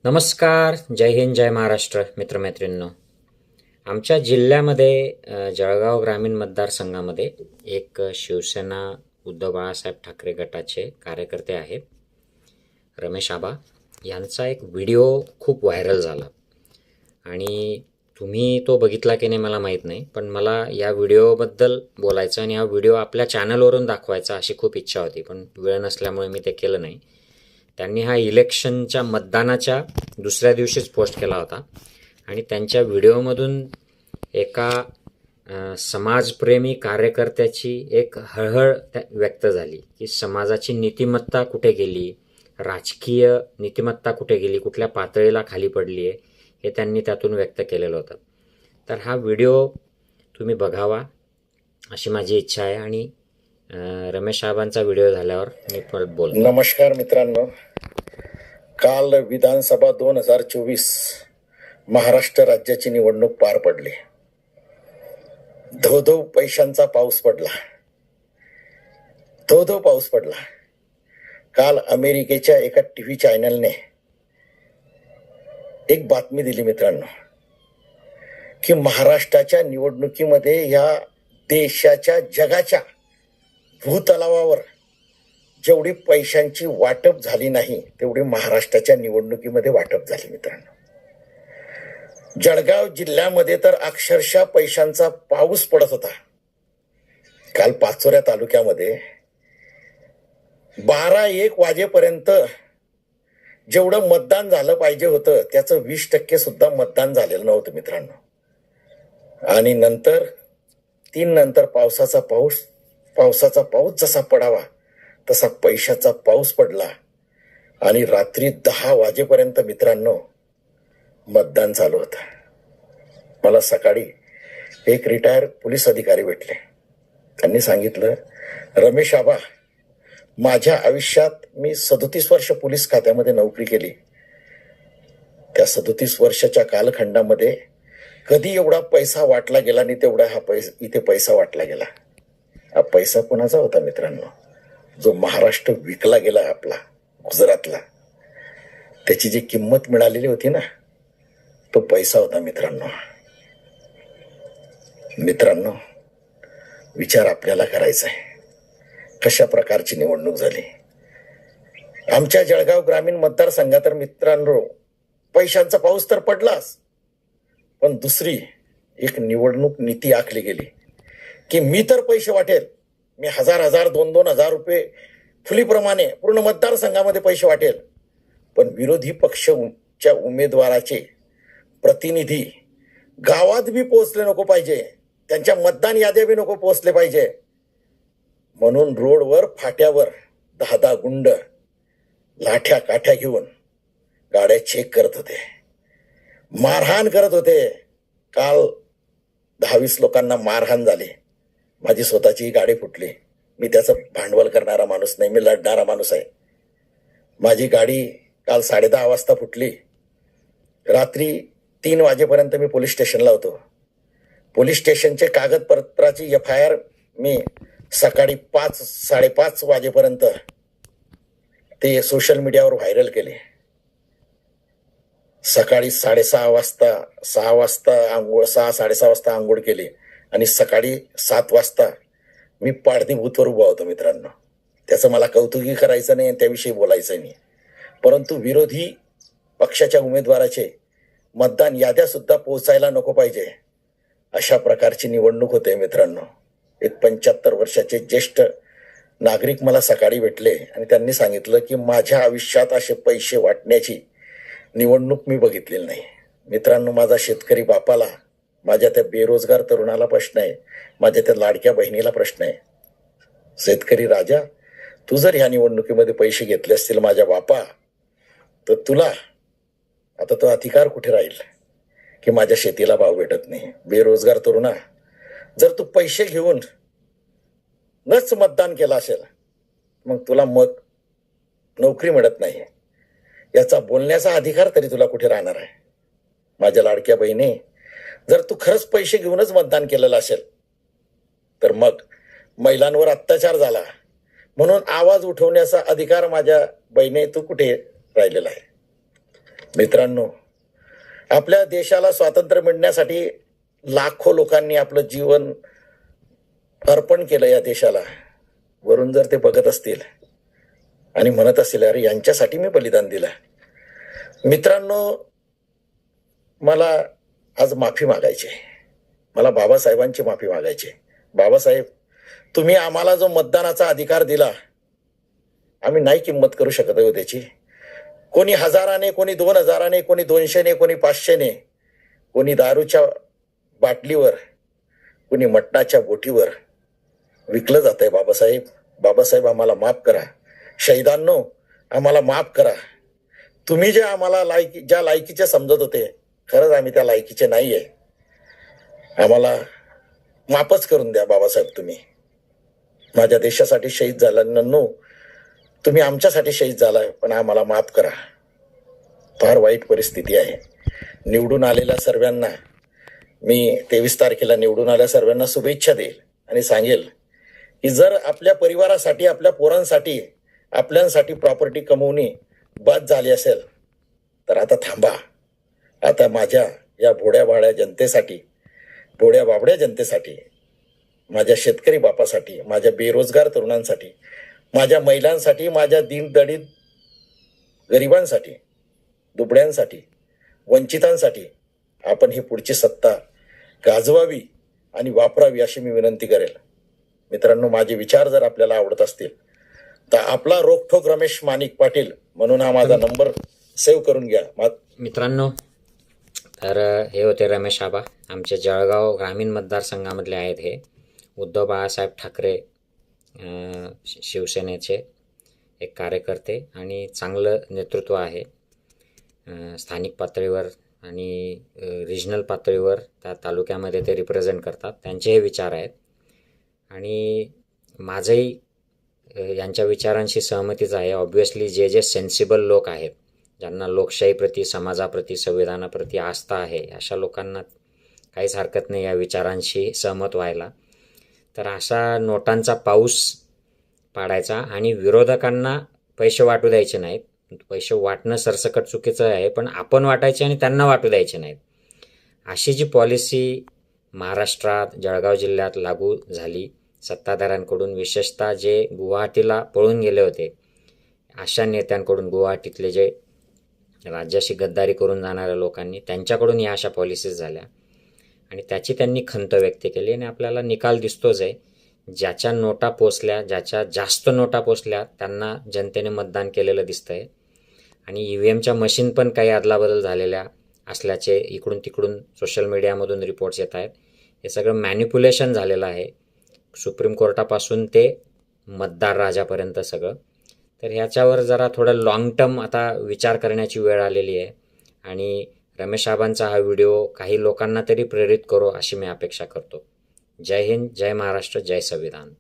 नमस्कार, जय हिंद, जय महाराष्ट्र मित्रमैत्रिणींनो. आमच्या जिल्ह्यामध्ये जळगाव ग्रामीण मतदारसंघामध्ये एक शिवसेना उद्धव बाळासाहेब ठाकरे गटाचे कार्यकर्ते आहेत, रमेश आबा. यांचा एक व्हिडिओ खूप व्हायरल झाला आणि तुम्ही तो बघितला की नाही मला माहीत नाही, पण मला या व्हिडिओबद्दल बोलायचं आणि हा व्हिडिओ आपल्या चॅनलवरून दाखवायचा अशी खूप इच्छा होती, पण वेळ नसल्यामुळे मी ते केलं नाही. त्यांनी हा इलेक्शनच्या मतदानाच्या दुसऱ्या दिवशीच पोस्ट केला होता आणि त्यांच्या व्हिडिओमधून एका समाजप्रेमी कार्यकर्त्याची एक हळहळ व्यक्त झाली की समाजाची नीतिमत्ता कुठे गेली, राजकीय नीतिमत्ता कुठे गेली, कुठल्या पातळीला खाली पडली आहे, हे त्यांनी त्यातून व्यक्त केलेलं होतं. तर हा व्हिडिओ तुम्ही बघावा अशी माझी इच्छा आहे आणि रमेश साहेबांचा व्हिडिओ झाल्यावर मी परत बोलतो. नमस्कार मित्रांनो, काल विधानसभा 2024 महाराष्ट्र राज्याची निवडणूक पार पडली. धो पैशांचा पाऊस पडला, धो पाऊस पडला. काल अमेरिकेच्या एका टीव्ही चॅनलने एक बातमी दिली मित्रांनो की महाराष्ट्राच्या निवडणुकीमध्ये या देशाच्या जगाच्या भूतलावावर जेवढी पैशांची वाटप झाली नाही तेवढी महाराष्ट्राच्या निवडणुकीमध्ये वाटप झाली मित्रांनो. जळगाव जिल्ह्यामध्ये तर अक्षरशः पैशांचा पाऊस पडत होता. काल पाचोऱ्या तालुक्यामध्ये 12-1 वाजेपर्यंत जेवढं मतदान झालं पाहिजे होतं त्याचं 20% सुद्धा मतदान झालेलं नव्हतं मित्रांनो. आणि नंतर 3 नंतर पावसाचा पाऊस जसा पडावा तसा पैशाचा पाऊस पडला आणि रात्री 10 वाजेपर्यंत मित्रांनो मतदान चालू होतं. मला सकाळी एक रिटायर पोलीस अधिकारी भेटले. त्यांनी सांगितलं, रमेश आबा, माझ्या आयुष्यात मी 37 वर्ष पोलीस खात्यामध्ये नोकरी केली. त्या 37 वर्षाच्या कालखंडामध्ये कधी एवढा पैसा वाटला गेला नाही तेवढा इथे पैसा वाटला गेला. हा पैसा कोणाचा होता मित्रांनो? जो महाराष्ट्र विकला गेला आपला गुजरातला, त्याची जी किंमत मिळालेली होती ना, तो पैसा होता मित्रांनो. मित्रांनो, विचार आपल्याला करायचा आहे कशा प्रकारची निवडणूक झाली. आमच्या जळगाव ग्रामीण मतदारसंघात तर मित्रांनो पैशांचा पाऊस तर पडलाच, पण दुसरी एक निवडणूक नीती आखली गेली की मी तर पैसे वाटेल, मी 1000 2,000 रुपये फुलीप्रमाणे पूर्ण मतदारसंघामध्ये पैसे वाटेल, पण विरोधी पक्षाच्या उमेदवाराचे प्रतिनिधी गावात बी पोहोचले नको पाहिजे, त्यांच्या मतदान याद्या बी नको पोहोचले पाहिजे, म्हणून रोडवर फाट्यावर 10 गुंड लाठ्या काठ्या घेऊन गाड्या चेक करत होते, मारहाण करत होते. काल 10-20 लोकांना मारहाण झाली. माझी स्वतःची गाडी फुटली. मी त्याचं भांडवल करणारा माणूस नाही, मी लढणारा माणूस आहे. माझी गाडी काल 10:30 वाजता फुटली. रात्री 3 वाजेपर्यंत मी पोलीस स्टेशनला होतो. पोलीस स्टेशनचे कागदपत्राची FIR मी सकाळी 5-5:30 वाजेपर्यंत ते सोशल मीडियावर व्हायरल केले. सकाळी 6:30 वाजता आंघोळ, 6-6:30 वाजता आंघोळ केली आणि सकाळी 7 वाजता मी पाडदी बूथवर उभा होतो मित्रांनो. त्याचं मला कौतुकी करायचं नाही, त्याविषयी बोलायचं नाही, परंतु विरोधी पक्षाच्या उमेदवाराचे मतदान याद्या सुद्धा पोहोचायला नको पाहिजे अशा प्रकारची निवडणूक होते मित्रांनो. एक 75 वर्षाचे ज्येष्ठ नागरिक मला सकाळी भेटले आणि त्यांनी सांगितलं की माझ्या आयुष्यात असे पैसे वाटण्याची निवडणूक मी बघितलेली नाही. मित्रांनो, माझा शेतकरी बापाला, माझ्या त्या बेरोजगार तरुणाला प्रश्न आहे, माझ्या त्या लाडक्या बहिणीला प्रश्न आहे. शेतकरी राजा, तू जर ह्या निवडणुकीमध्ये पैसे घेतले असतील माझ्या बापा, तर तुला आता तो अधिकार कुठे राहील की माझ्या शेतीला भाव भेटत नाही. बेरोजगार तरुणा, जर तू पैसे घेऊन नच मतदान केलं असेल मग तुला नोकरी मिळत नाही, याचा बोलण्याचा अधिकार तरी तुला कुठे राहणार आहे. माझ्या लाडक्या बहिणी, जर तू खरंच पैसे घेऊनच मतदान केलेलं असेल तर मग महिलांवर अत्याचार झाला म्हणून आवाज उठवण्याचा अधिकार माझ्या बहिणी तू कुठे राहिलेला आहे. मित्रांनो, आपल्या देशाला स्वातंत्र्य मिळण्यासाठी लाखो लोकांनी आपलं जीवन अर्पण केलं या देशाला. वरून जर ते बघत असतील आणि म्हणत असतील अरे यांच्यासाठी मी बलिदान दिलं. मित्रांनो, मला आज माफी मागायची, मला बाबासाहेबांची माफी मागायची. बाबासाहेब, तुम्ही आम्हाला जो मतदानाचा अधिकार दिला, आम्ही नाही किंमत करू शकत हो त्याची. कोणी हजाराने, कोणी 2000ने, कोणी 200ने, कोणी 500ने, कोणी दारूच्या बाटलीवर, कोणी मटणाच्या बोटीवर विकलं जात आहे. बाबासाहेब, बाबासाहेब आम्हाला माफ करा. शहीदांनो, आम्हाला माफ करा. तुम्ही जे आम्हाला ज्या लायकीचे समजत होते, खरंच आम्ही त्या लायकीचे नाही आहे. आम्हाला माफच करून द्या बाबासाहेब. तुम्ही माझ्या देशासाठी शहीद झाल्यानं तुम्ही आमच्यासाठी शहीद झालाय, पण आम्हाला माफ करा. फार वाईट परिस्थिती आहे. निवडून आलेल्या सर्वांना मी 23 तारखेला निवडून आल्या सर्वांना शुभेच्छा देईल आणि सांगेल की जर आपल्या परिवारासाठी, आपल्या पोरांसाठी, आपल्यांसाठी प्रॉपर्टी कमवणे बाद झाली असेल तर आता थांबा. आता माझ्या या भोड्या जनतेसाठी, भोड्या बाबड्या जनतेसाठी, माझ्या शेतकरी बापासाठी, माझ्या बेरोजगार तरुणांसाठी, माझ्या महिलांसाठी, माझ्या दीनदलित गरिबांसाठी, दुबळ्यांसाठी, वंचितांसाठी आपण ही पुढची सत्ता गाजवावी आणि वापरावी अशी मी विनंती करेल. मित्रांनो, माझे विचार जर आपल्याला आवडत असतील तर आपला रोखठोक रमेश माणिक पाटील म्हणून हा माझा नंबर सेव्ह करून घ्या. मित्रांनो, तर हे होते रमेश आबा, आमचे जळगाव ग्रामीण मतदारसंघामधले आहेत. हे उद्धव बाळासाहेब ठाकरे शिवसेनेचे एक कार्यकर्ते आणि चांगलं नेतृत्व आहे. स्थानिक पातळीवर आणि रिजनल पातळीवर त्या तालुक्यामध्ये ते रिप्रेझेंट करतात. त्यांचे हे विचार आहेत आणि माझंही यांच्या विचारांशी सहमतीच आहे. ऑब्व्हियसली जे सेन्सिबल लोक आहेत, ज्यांना लोकशाहीप्रती, समाजाप्रती, संविधानाप्रती आस्था आहे, अशा लोकांना काहीच हरकत नाही या विचारांशी सहमत व्हायला. तर असा नोटांचा पाऊस पाडायचा आणि विरोधकांना पैसे वाटू द्यायचे नाहीत. पैसे वाटणं सरसकट चुकीचं आहे, पण आपण वाटायचे आणि त्यांना वाटू द्यायचे नाहीत. अशी जी पॉलिसी महाराष्ट्रात, जळगाव जिल्ह्यात लागू झाली सत्ताधाऱ्यांकडून, विशेषतः जे गुवाहाटीला पळून गेले होते अशा नेत्यांकडून, गुवाहाटीतले जे राज्याशी गद्दारी करून जाणाऱ्या लोकांनी, त्यांच्याकडून या अशा पॉलिसीज झाल्या आणि त्याची त्यांनी खंत व्यक्त केली आणि आपल्याला निकाल दिसतोच आहे. ज्याच्या नोटा पोचल्या, ज्याच्या जास्त नोटा पोचल्या त्यांना जनतेने मतदान केलेलं दिसतंय आणि EVMच्या मशीन पण काही अदलाबदल झालेल्या असल्याचे इकडून तिकडून सोशल मीडियामधून रिपोर्ट्स येत आहेत. हे सगळं मॅनिप्युलेशन झालेलं आहे, सुप्रीम कोर्टापासून ते मतदार राजापर्यंत सगळं. तर ह्याच्यावर जरा थोडं लॉंग टर्म आता विचार करण्याची वेळ आलेली आहे आणि रमेश साहेबांचा हा व्हिडिओ काही लोकांना तरी प्रेरित करो अशी मी अपेक्षा करतो. जय हिंद, जय महाराष्ट्र, जय संविधान.